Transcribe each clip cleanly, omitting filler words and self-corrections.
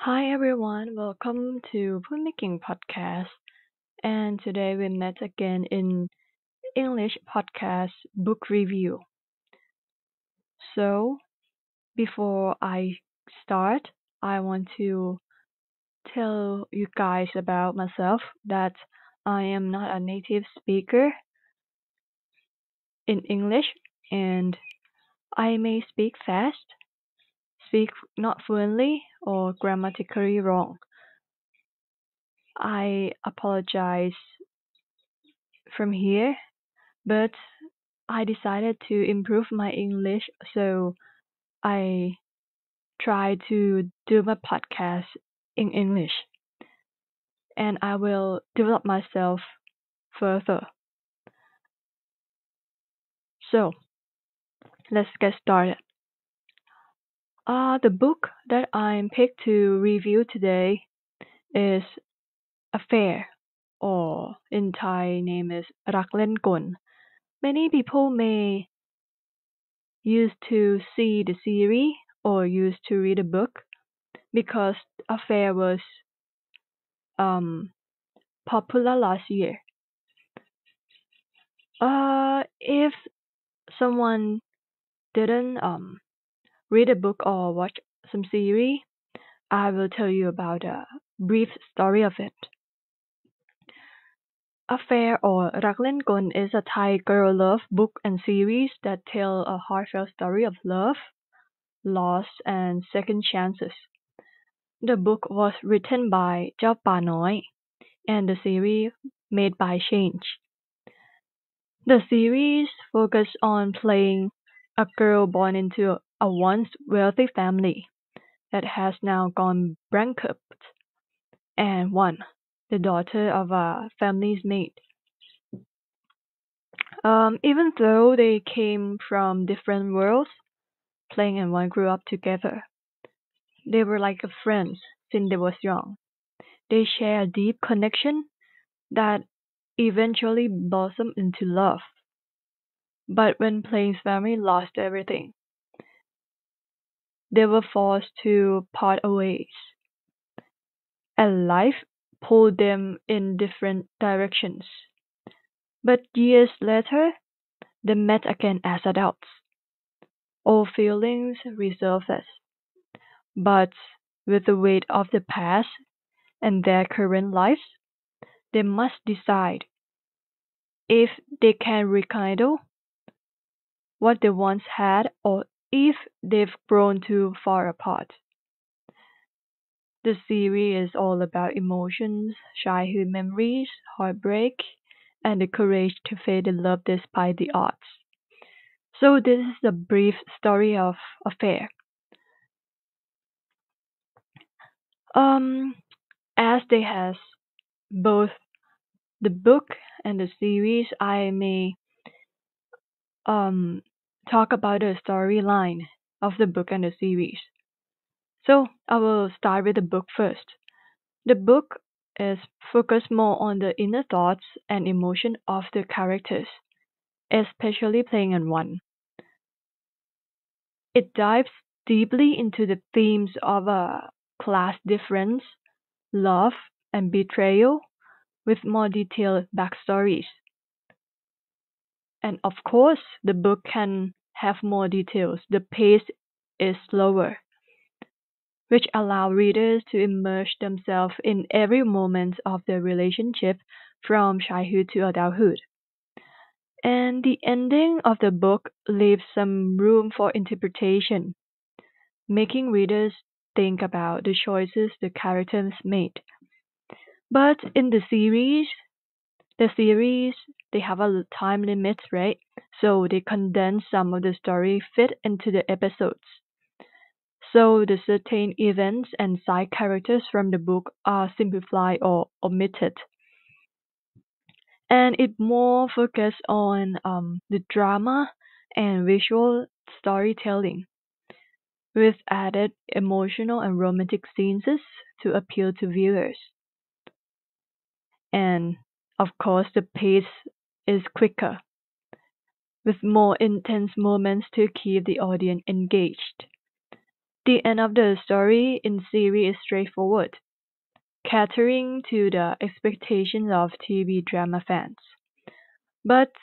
Hi everyone, welcome to Filmmaking Podcast. And today we met again in English podcast book review. So before I start, I want to tell you guys about myself that I am not a native speaker in English and I may speak fast, speak not fluently, or grammatically wrong. I apologize from here, but I decided to improve my English, so I try to do my podcast in English and I will develop myself further. So, let's get started. The book that I'm picked to review today is Affair, or in Thai name is รักเล่นกล Many people may used to see the series or used to read a book because Affair was um, popular last year. If someone didn't read a book or watch some series, I will tell you about a brief story of it. Affair or รักเล่นกล is a Thai girl love book and series that tell a heartfelt story of love, loss, and second chances. The book was written by เจ้าป่าน้อย and the series made by Change. The series focused on playing a girl born into a once wealthy family that has now gone bankrupt, and Wan, the daughter of a family's maid. Even though they came from different worlds, Pleng and Wan grew up together. They were like friends since they was young. They share a deep connection that eventually blossomed into love. But when Pleng's family lost everything, they were forced to part ways, and life pulled them in different directions. But years later, they met again as adults. Old feelings resurfaced, but with the weight of the past and their current lives, they must decide if they can rekindle what they once had or if they've grown too far apart. The series is all about emotions, childhood memories, heartbreak, and the courage to face in love despite the odds. So this is the brief story of Affair. Um, as they has both the book and the series, I may um talk about the storyline of the book and the series. So I will start with the book first. The book is focused more on the inner thoughts and emotion of the characters, especially Pleng and Wan. It dives deeply into the themes of class difference, love, and betrayal with more detailed backstories. And of course, the book can have more details. The pace is slower, which allow readers to immerse themselves in every moment of their relationship from childhood to adulthood. And the ending of the book leaves some room for interpretation, making readers think about the choices the characters made. But in the series, they have a time limit, right? So they condense some of the story fit into the episodes. So the certain events and side characters from the book are simplified or omitted. And it more focus on the drama and visual storytelling with added emotional and romantic scenes to appeal to viewers. And of course, the pace is quicker with more intense moments to keep the audience engaged. The end of the story in series is straightforward, catering to the expectations of TV drama fans. But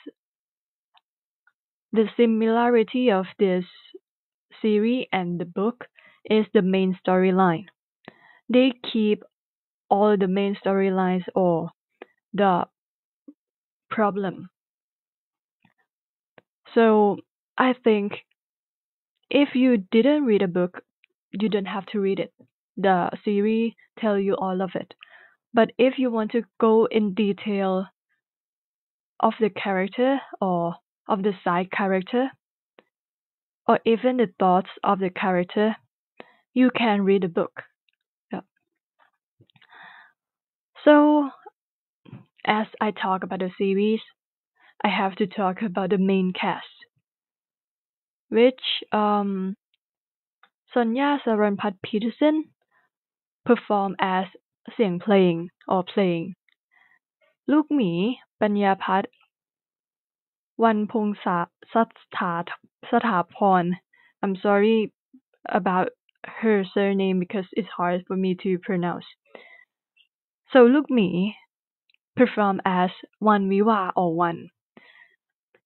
the similarity of this series and the book is the main storyline. They keep all the main storylines or the problem. So I think if you didn't read a book, you don't have to read it. The series tell you all of it. But if you want to go in detail of the character or of the side character or even the thoughts of the character, you can read the book. Yeah. So as I talk about the series, I have to talk about the main cast, which Sonia Saranpat Peterson performed as เสียง playing or playing ลูกหมีปัญญาพัฒน์วันพงษาสถาพร I'm sorry about her surname because it's hard for me to pronounce. So ลูกหมี performed as วันวิวา or วัน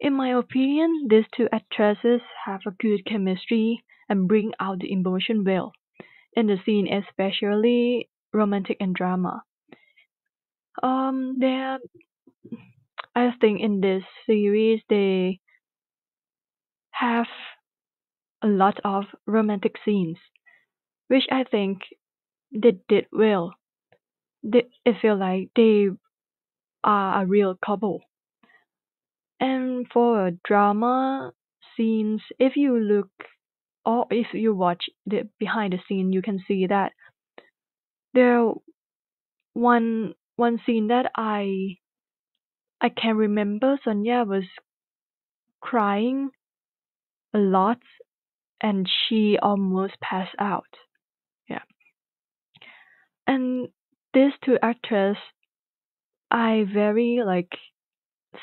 In my opinion, these two actresses have a good chemistry and bring out the emotion well in the scene, especially romantic and drama. I think in this series they have a lot of romantic scenes, which I think they did well. I feel like they are a real couple. And for drama scenes, if you look or if you watch the behind the scene, you can see that there one scene that I can remember Sonia was crying a lot and she almost passed out. Yeah. And these two actors, I very like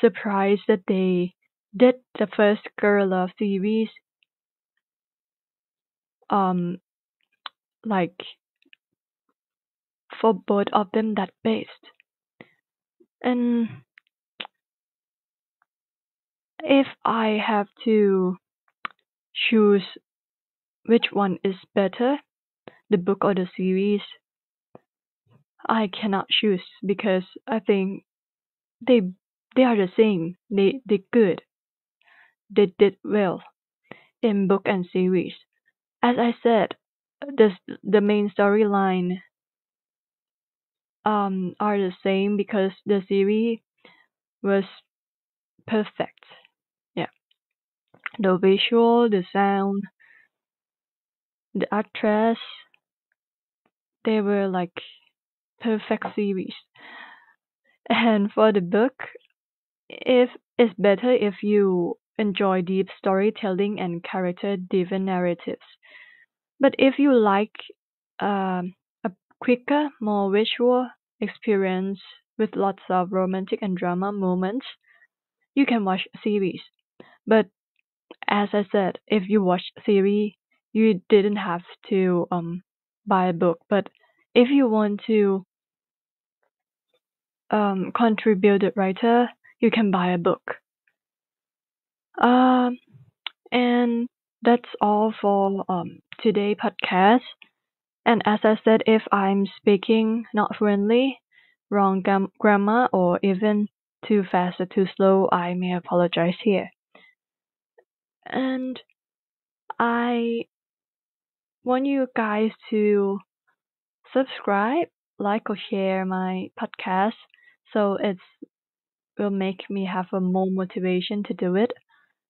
surprised that they did the first girl love series like for both of them that best. And if I have to choose which one is better, the book or the series, I cannot choose because I think they they are the same. They good. They did well in book and series. As I said, the main storyline are the same because the series was perfect. Yeah. The visual, the sound, the actress, they were like perfect series. And for the book, if it's better if you enjoy deep storytelling and character-driven narratives. But if you like a quicker, more visual experience with lots of romantic and drama moments, you can watch series. But as I said, if you watch series, you didn't have to buy a book. But if you want to contribute the writer, you can buy a book. And that's all for today podcast. And as I said, if I'm speaking not fluently, wrong grammar, or even too fast or too slow, I may apologize here. And I want you guys to subscribe, like, or share my podcast so it will make me have a more motivation to do it.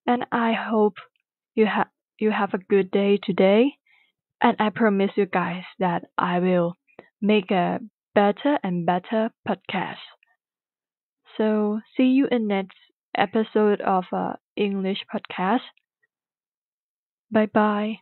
And I hope you have a good day today. And I promise you guys that I will make a better and better podcast. So see you in next episode of English podcast. Bye bye.